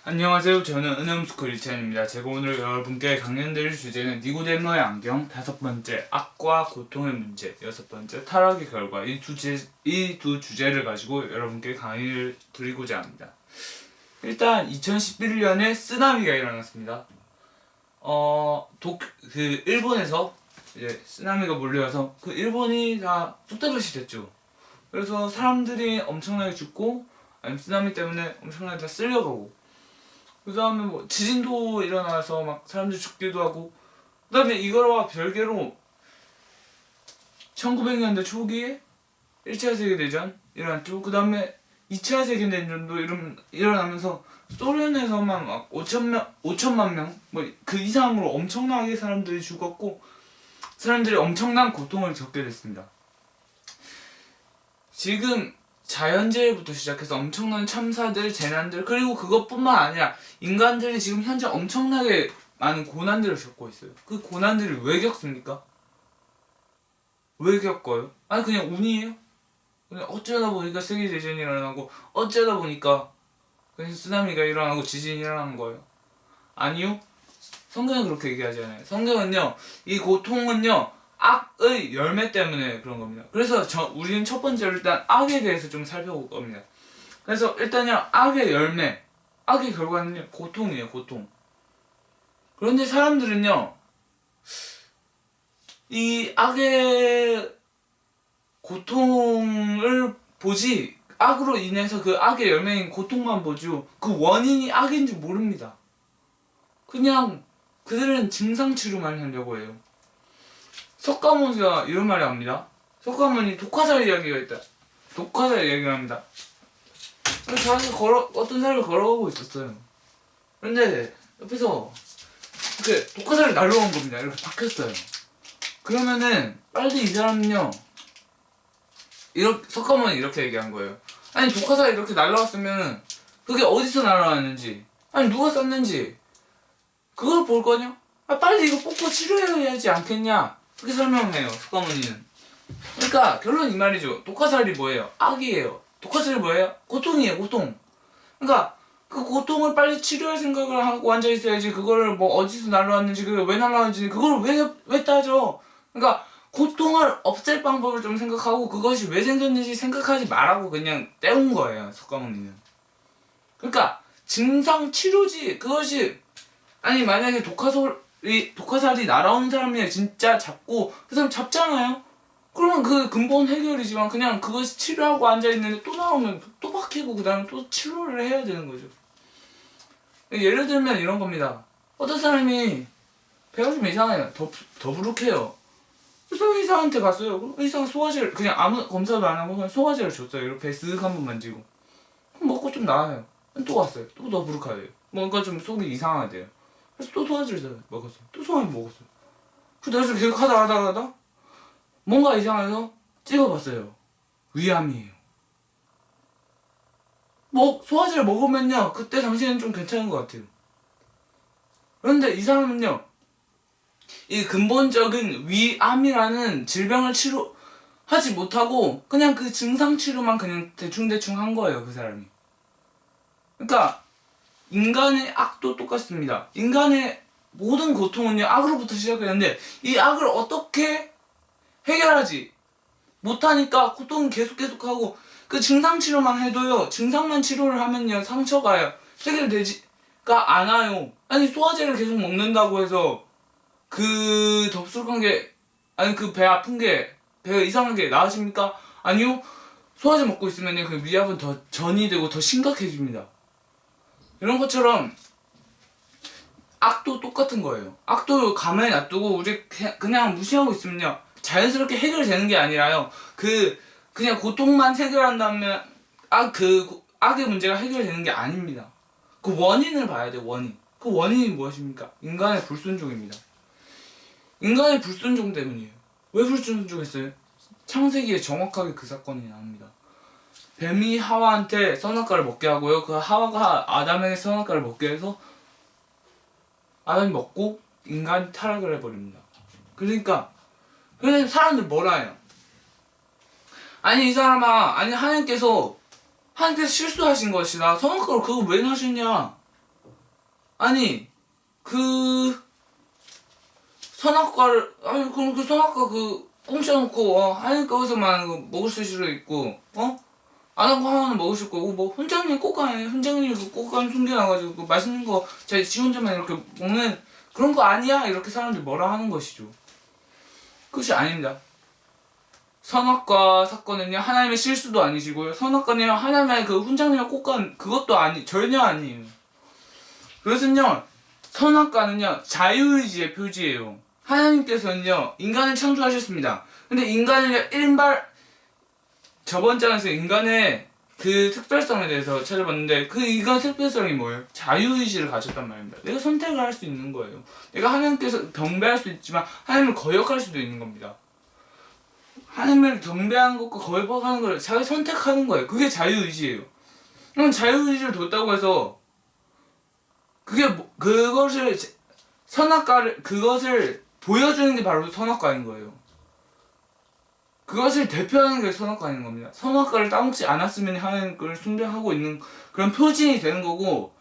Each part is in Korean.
안녕하세요. 저는 은음스쿨 이찬입니다. 제가 오늘 여러분께 강연드릴 주제는 니고데모의 안경, 5번째 악과 고통의 문제, 6번째 타락의 결과, 이 두 주제를 가지고 여러분께 강의를 드리고자 합니다. 일단 2011년에 쓰나미가 일어났습니다. 일본에서 이제 쓰나미가 몰려와서 그 일본이 다 쑥대밭이 됐죠. 그래서 사람들이 엄청나게 죽고, 아니면 쓰나미 때문에 엄청나게 다 쓸려가고, 그 다음에 뭐 지진도 일어나서 막 사람들 죽기도 하고, 그 다음에 이거와 별개로 1900년대 초기에 1차 세계대전 일어났죠. 그 다음에 2차 세계대전도 일어나면서 소련에서만 막 5천만 명, 뭐 그 이상으로 엄청나게 사람들이 죽었고, 사람들이 엄청난 고통을 겪게 됐습니다. 지금 자연재해부터 시작해서 엄청난 참사들, 재난들, 그리고 그것뿐만 아니라 인간들이 지금 현재 엄청나게 많은 고난들을 겪고 있어요. 그 고난들을 왜 겪습니까? 왜 겪어요? 아니 그냥 운이에요? 그냥 어쩌다 보니까 세계대전이 일어나고, 어쩌다 보니까 그냥 쓰나미가 일어나고 지진이 일어나는 거예요? 아니요. 성경은 그렇게 얘기하지 않아요. 성경은요, 이 고통은요 악의 열매 때문에 그런 겁니다. 그래서 우리는 첫 번째로 일단 악에 대해서 좀 살펴볼 겁니다. 그래서 일단요, 악의 열매, 악의 결과는요 고통이에요. 고통. 그런데 사람들은요 이 악의 고통을 보지, 악으로 인해서 그 악의 열매인 고통만 보죠, 그 원인이 악인 줄 모릅니다. 그냥 그들은 증상치료만 하려고 해요. 석가모니가 이런 말을 합니다. 석가모니 독화살 이야기가 있다. 독화살 이야기를 합니다. 자기가 어떤 사람이 걸어가고 있었어요. 그런데 옆에서 이렇게 독화살이 날라온 겁니다. 이렇게 박혔어요. 그러면은 빨리 이 사람은요, 석가모니 이렇게 얘기한 거예요. 아니 독화살이 이렇게 날라왔으면 그게 어디서 날라왔는지, 아니 누가 쐈는지 그걸 볼 거냐? 빨리 이거 뽑고 치료해야 하지 않겠냐? 그렇게 설명해요, 석가모니는. 그러니까 결론 이 말이죠. 독화살이 뭐예요? 악이에요. 독화살이 뭐예요? 고통이에요, 고통. 그러니까 그 고통을 빨리 치료할 생각을 하고 앉아 있어야지, 그거를 뭐 어디서 날라왔는지, 그게 왜 날라왔는지 그걸 왜 따져? 그러니까 고통을 없앨 방법을 좀 생각하고, 그것이 왜 생겼는지 생각하지 말라고 그냥 때운 거예요, 석가모니는. 그러니까 증상 치료지, 그것이. 아니 만약에 독화살이 날아온 사람이 진짜 잡고 그 사람 잡잖아요? 그러면 그 근본 해결이지만, 그냥 그것이 치료하고 앉아있는데 또 나오면 또 박히고 그 다음에 또 치료를 해야 되는 거죠. 예를 들면 이런 겁니다. 어떤 사람이 배가 좀 이상해요. 더부룩해요. 그래서 의사한테 갔어요. 의사가 소화제를 그냥 아무 검사도 안 하고 그냥 소화제를 줬어요. 이렇게 쓱 한번 만지고. 그럼 먹고 좀 나아요. 또 갔어요. 또 더부룩하대요. 뭔가 좀 속이 이상하대요. 그래서 또 소화제를 먹었어요. 또 소화제 먹었어요. 그래서 계속 하다 뭔가 이상해서 찍어봤어요. 위암이에요. 소화제를 먹으면요, 그때 당시에는 좀 괜찮은 것 같아요. 그런데 이 사람은요, 이 근본적인 위암이라는 질병을 치료하지 못하고 그냥 그 증상 치료만 그냥 대충 한 거예요, 그 사람이. 그러니까 인간의 악도 똑같습니다. 인간의 모든 고통은요 악으로부터 시작했는데, 이 악을 어떻게 해결하지 못하니까 고통은 계속하고, 그 증상 치료만 해도요, 증상만 치료를 하면요 상처가요 해결되지가 않아요. 아니 소화제를 계속 먹는다고 해서 그 덥수룩한 게, 아니 그 배 아픈 게, 배가 이상한 게 나아집니까? 아니요. 소화제 먹고 있으면요 그 위압은 더 전이 되고 더 심각해집니다. 이런 것처럼 악도 똑같은 거예요. 악도 가만히 놔두고 우리 그냥 무시하고 있으면요 자연스럽게 해결되는 게 아니라요, 그냥 고통만 해결한다면 악의 문제가 해결되는 게 아닙니다. 그 원인을 봐야 돼요. 그 원인이 무엇입니까? 인간의 불순종입니다. 인간의 불순종 때문이에요. 왜 불순종했어요? 창세기에 정확하게 그 사건이 나옵니다. 뱀이 하와한테 선악과를 먹게 하고요, 그 하와가 아담에게 선악과를 먹게 해서 아담이 먹고 인간이 타락을 해버립니다. 그러니까 사람들 뭐라 해요? 아니 이 사람아, 아니 하나님께서 실수하신 것이다. 선악과를 그거 왜 하셨냐? 아니 그 선악과를 아니 그럼 그 선악과 그 공짜 놓고 하니까 거기서만 먹을 수도 있고 안 하고 하나는 먹을 수 있고 뭐 훈장님 꽃가에 훈장님 그 꽃가에 숨겨놔가지고 그 맛있는 거 자기 지 혼자만 이렇게 먹는 그런 거 아니야? 이렇게 사람들이 뭐라 하는 것이죠. 그것이 아닙니다. 선악과 사건은요 하나님의 실수도 아니시고요 선악과는요 하나님의 그 훈장님의 꽃가 그것도 전혀 아니에요. 그것은요 선악과는요 자유의지의 표지예요. 하나님께서는요 인간을 창조하셨습니다. 근데 인간을 저번 장에서 인간의 그 특별성에 대해서 찾아봤는데 그 인간의 특별성이 뭐예요? 자유의지를 가졌단 말입니다. 내가 선택을 할 수 있는 거예요. 내가 하나님께서 경배할 수 있지만 하나님을 거역할 수도 있는 겁니다. 하나님을 경배하는 것과 거역하는 걸 자기 선택하는 거예요. 그게 자유의지예요. 그럼 자유의지를 뒀다고 해서 그것을 그것을 보여주는 게 바로 선악과인 거예요. 그것을 대표하는 게 선악과인 겁니다. 선악과를 따먹지 않았으면 하나님을 숭배하고 있는 그런 표징이 되는 거고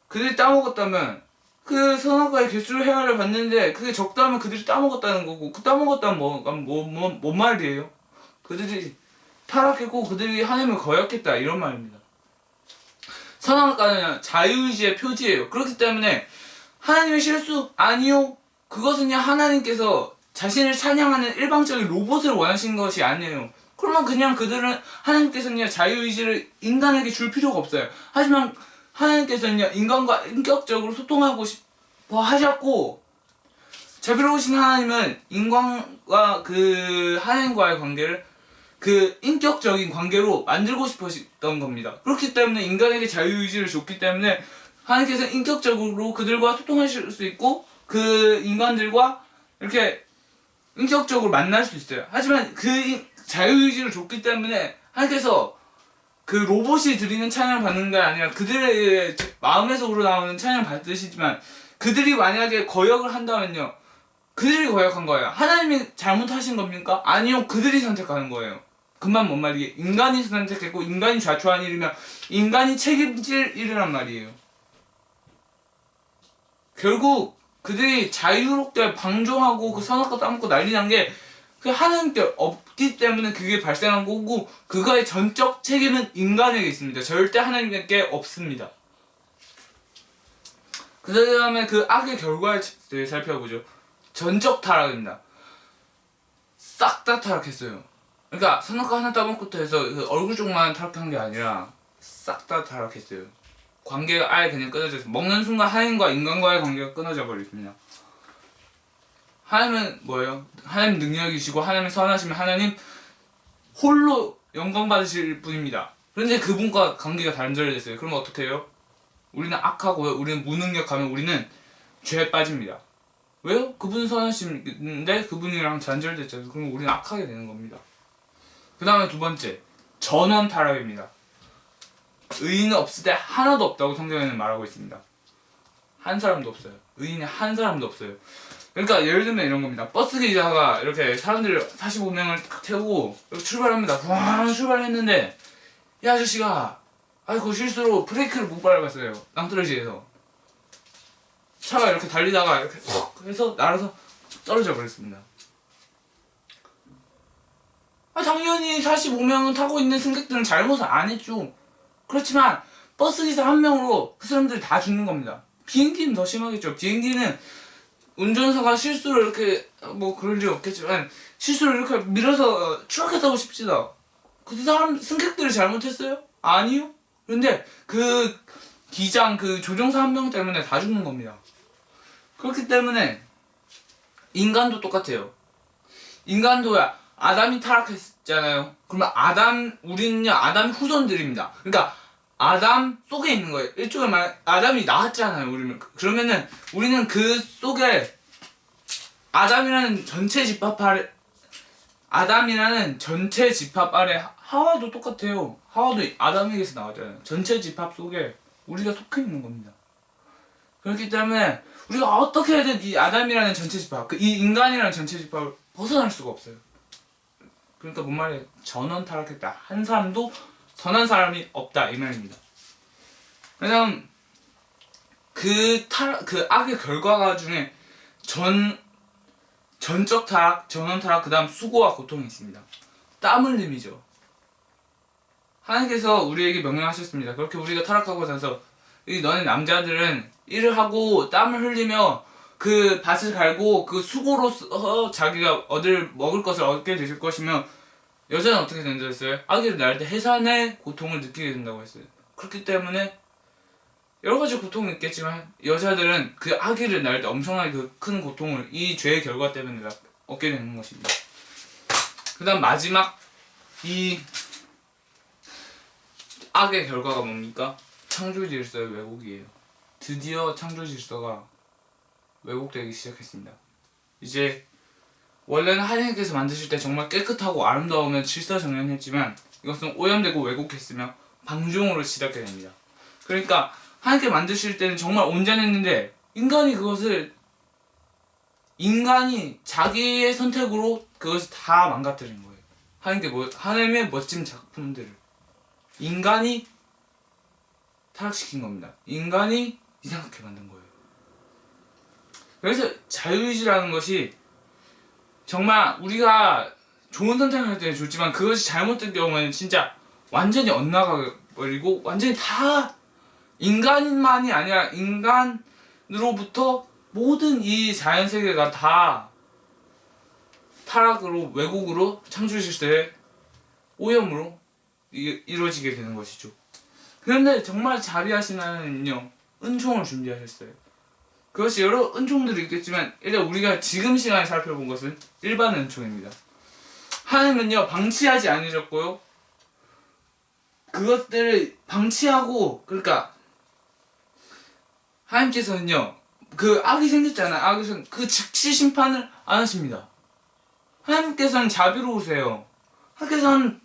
그들이 따먹었다면 그 선악과의 개수를 헤아려 봤는데 그게 적다면 그들이 따먹었다는 거고 그 따먹었다면 뭔 말이에요? 그들이 타락했고 그들이 하나님을 거역했다 이런 말입니다. 선악과는 자유의지의 표지예요. 그렇기 때문에 하나님의 실수? 아니요. 그것은요 하나님께서 자신을 찬양하는 일방적인 로봇을 원하시는 것이 아니에요. 그러면 그냥 그들은 하나님께서는 자유의지를 인간에게 줄 필요가 없어요. 하지만 하나님께서는 인간과 인격적으로 소통하고 싶어 하셨고 자비로우신 하나님은 인간과 그 하나님과의 관계를 그 인격적인 관계로 만들고 싶으셨던 겁니다. 그렇기 때문에 인간에게 자유의지를 줬기 때문에 하나님께서 인격적으로 그들과 소통하실 수 있고 그 인간들과 이렇게 인격적으로 만날 수 있어요. 하지만 그 자유의지를 줬기 때문에 하나님께서 그 로봇이 드리는 찬양을 받는 게 아니라 그들의 마음에서 우러나오는 찬양을 받으시지만 그들이 만약에 거역을 한다면요 그들이 거역한 거예요. 하나님이 잘못하신 겁니까? 아니요 그들이 선택하는 거예요. 그만 뭔 말이에요. 인간이 선택했고 인간이 좌초한 일이면 인간이 책임질 일이란 말이에요. 결국 그들이 자유롭게 방종하고 그 선악과 따먹고 난리 난 게 그 하나님께 없기 때문에 그게 발생한 거고 그거의 전적 책임은 인간에게 있습니다. 절대 하나님께 없습니다. 그 다음에 그 악의 결과를 살펴보죠. 전적 타락입니다. 싹 다 타락했어요. 그러니까 선악과 하나 따먹고부터 해서 그 얼굴 쪽만 타락한 게 아니라 싹 다 타락했어요. 관계가 아예 그냥 끊어져서 먹는 순간 하나님과 인간과의 관계가 끊어져 버렸습니다. 하나님은 뭐예요? 하나님 능력이시고 하나님 선하시면 하나님 홀로 영광 받으실 분입니다. 그런데 그분과 관계가 단절됐어요. 그러면 어떻게 해요? 우리는 악하고요. 우리는 무능력하면 우리는 죄에 빠집니다. 왜요? 그분은 선하신데 그분이랑 단절됐잖아요. 그럼 우리는 악하게 되는 겁니다. 그 다음에 두 번째 전원 타락입니다. 의인은 없을 때 하나도 없다고 성경에는 말하고 있습니다. 한 사람도 없어요. 의인이 한 사람도 없어요. 그러니까 예를 들면 이런 겁니다. 버스 기사가 이렇게 사람들 45명을 태우고 출발합니다. 와 출발했는데 이 아저씨가 아이고 실수로 브레이크를 못 밟았어요. 낭떠러지에서 차가 이렇게 달리다가 이렇게 훅 해서 날아서 떨어져 버렸습니다. 당연히 45명은 타고 있는 승객들은 잘못을 안 했죠. 그렇지만 버스기사 한 명으로 그 사람들이 다 죽는 겁니다. 비행기는 더 심하겠죠. 비행기는 운전사가 실수를 이렇게 뭐 그럴 일 없겠지만 실수를 이렇게 밀어서 추락했다고 싶지다. 그 사람 승객들이 잘못했어요? 아니요. 그런데 그 기장 그 조종사 한 명 때문에 다 죽는 겁니다. 그렇기 때문에 인간도 똑같아요. 인간도야 아담이 타락했잖아요. 그러면 우리는요 아담 후손들입니다. 그러니까 아담 속에 있는 거예요. 일종의 말 아담이 나왔잖아요. 그러면은 우리는 그 속에 아담이라는 전체 집합 아래 하와도 똑같아요. 하와도 아담에게서 나왔잖아요. 전체 집합 속에 우리가 속해 있는 겁니다. 그렇기 때문에 우리가 어떻게 해든 이 아담이라는 전체 집합, 이 인간이라는 전체 집합을 벗어날 수가 없어요. 그러니까 뭔 말이에요? 전원 타락했다. 한 사람도 선한 사람이 없다 이 말입니다. 그다음 그 악의 결과가 중에 전적 타락, 전원 타락, 그 다음 수고와 고통이 있습니다. 땀 흘림이죠. 하나님께서 우리에게 명령하셨습니다. 그렇게 우리가 타락하고 나서 너네 남자들은 일을 하고 땀을 흘리며 그 밭을 갈고 그 수고로 자기가 먹을 것을 얻게 되실 것이며, 여자는 어떻게 된다고 했어요? 아기를 낳을 때 해산의 고통을 느끼게 된다고 했어요. 그렇기 때문에 여러 가지 고통은 있겠지만 여자들은 그 아기를 낳을 때 엄청나게 그 큰 고통을 이 죄의 결과 때문에 얻게 되는 것입니다. 그 다음 마지막 이 악의 결과가 뭡니까? 창조 질서의 왜곡이에요. 드디어 창조 질서가 왜곡되기 시작했습니다. 이제 원래는 하나님께서 만드실 때 정말 깨끗하고 아름다우면 질서정연했지만 이것은 오염되고 왜곡했으며 방종으로 시작하게 됩니다. 그러니까 하나님께 만드실 때는 정말 온전했는데 인간이 자기의 선택으로 그것을 다 망가뜨린 거예요. 하나님의 멋진 작품들을 인간이 타락시킨 겁니다. 인간이 이상하게 만든 거예요. 그래서 자유의지라는 것이 정말 우리가 좋은 선택을 할 때는 좋지만 그것이 잘못된 경우에는 진짜 완전히 엇나가버리고 완전히 다 인간만이 아니라 인간으로부터 모든 이 자연세계가 다 타락으로, 왜곡으로, 창조 질서의 오염으로 이루어지게 되는 것이죠. 그런데 정말 자비하신 하나님은요, 은총을 준비하셨어요. 그것이 여러 은총들이 있겠지만 일단 우리가 지금 시간에 살펴본 것은 일반 은총입니다. 하나님은요, 방치하지 않으셨고요, 그것들을 방치하고, 그러니까 하나님께서는요, 그 악이 생겼잖아요. 악에서는 그 즉시 심판을 안 하십니다. 하나님께서는 자비로우세요. 하나님께서는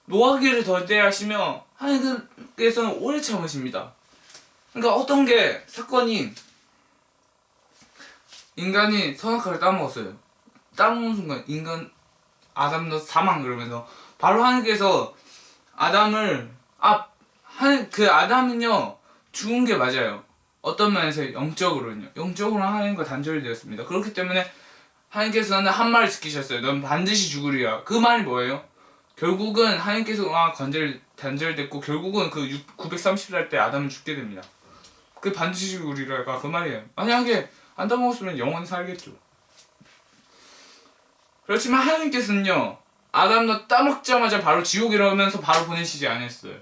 노하기를 더디하시며 하나님께서는 오래 참으십니다. 그러니까 어떤 게 사건이, 인간이 선악과를 따먹었어요. 따먹는 순간 아담 너 사망 그러면서 바로 하나님께서 아담은요 죽은 게 맞아요. 어떤 면에서 영적으로는 하나님과 단절이 되었습니다. 그렇기 때문에 하나님께서는 한 말을 지키셨어요. 넌 반드시 죽으리라. 그 말이 뭐예요? 결국은 하나님께서 단절됐고 결국은 그 930살 때 아담은 죽게 됩니다. 그 반드시 죽으리라가 그 말이에요. 만약에 안 따먹었으면 영원히 살겠죠. 그렇지만 하나님께서는요, 아담 너 따먹자마자 바로 지옥이라면서 바로 보내시지 않았어요.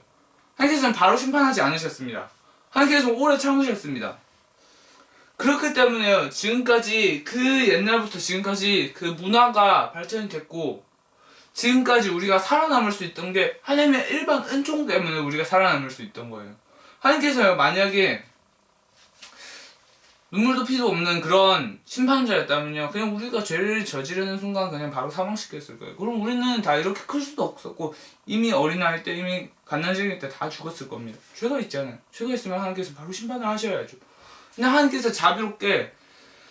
하나님께서는 바로 심판하지 않으셨습니다. 하나님께서 오래 참으셨습니다. 그렇기 때문에요, 지금까지 옛날부터 지금까지 그 문화가 발전이 됐고 지금까지 우리가 살아남을 수 있던 게 하나님의 일반 은총 때문에 우리가 살아남을 수 있던 거예요. 하나님께서요, 만약에 눈물도 피도 없는 그런 심판자였다면요, 그냥 우리가 죄를 저지르는 순간 그냥 바로 사망시켰을 거예요. 그럼 우리는 다 이렇게 클 수도 없었고 이미 어린아이 때, 이미 갓난쟁이 때 다 죽었을 겁니다. 죄가 있잖아요. 죄가 있으면 하나님께서 바로 심판을 하셔야죠. 근데 하나님께서 자비롭게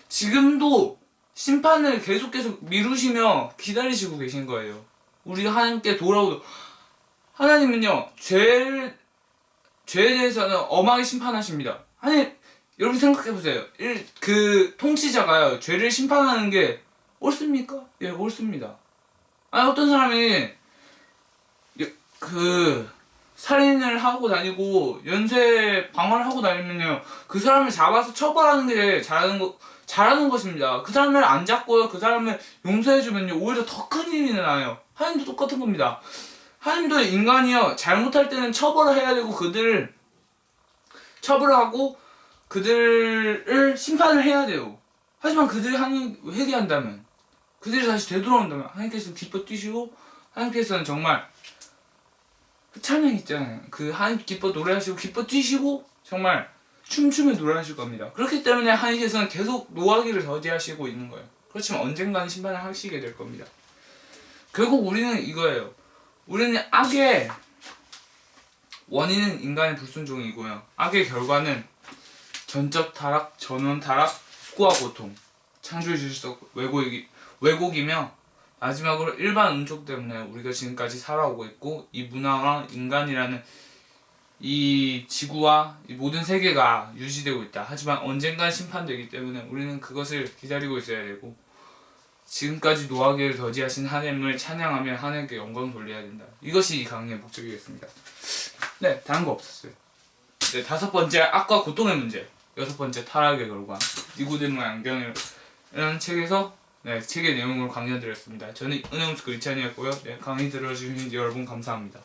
지금도 심판을 계속 미루시며 기다리시고 계신 거예요. 우리가 하나님께 돌아오도, 하나님은요, 죄에 대해서는 엄하게 심판하십니다. 여러분 생각해보세요. 그 통치자가요, 죄를 심판하는 게 옳습니까? 예, 옳습니다. 어떤 사람이 살인을 하고 다니고 연쇄 방화를 하고 다니면요, 그 사람을 잡아서 처벌하는 게 잘하는 것입니다. 그 사람을 안 잡고요, 그 사람을 용서해주면요, 오히려 더 큰 일이 나요. 하나님도 똑같은 겁니다. 하나님도 인간이요, 잘못할 때는 처벌을 해야 되고 그들을 처벌하고 그들을 심판을 해야 돼요. 하지만 그들이 회개한다면, 그들이 다시 되돌아온다면 하나님께서는 기뻐 뛰시고, 하나님께서는 정말 그 찬양 있잖아요. 하나님 기뻐 노래하시고 기뻐 뛰시고 정말 춤추며 노래하실 겁니다. 그렇기 때문에 하나님께서는 계속 노하기를 더디하시고 있는 거예요. 그렇지만 언젠가는 심판을 하시게 될 겁니다. 결국 우리는 이거예요. 우리는 악의 원인은 인간의 불순종이고요, 악의 결과는 전적 타락, 전원 타락, 수고와 고통, 창조의 질서 왜곡이며 마지막으로 일반 은총 때문에 우리가 지금까지 살아오고 있고, 이 문화와 인간이라는 이 지구와 이 모든 세계가 유지되고 있다. 하지만 언젠간 심판되기 때문에 우리는 그것을 기다리고 있어야 되고, 지금까지 노하기를 더디하신 하나님을 찬양하며 하나님께 영광 돌려야 된다. 이것이 이 강의의 목적이겠습니다. 네, 다른 거 없었어요. 네, 5번째 악과 고통의 문제, 6번째 타락의 결과, 니고데모의 안경이라는 책에서 책의 내용을 강의해드렸습니다. 저는 은혜홈스쿨 이찬이었고요. 강의 들어주신 여러분 감사합니다.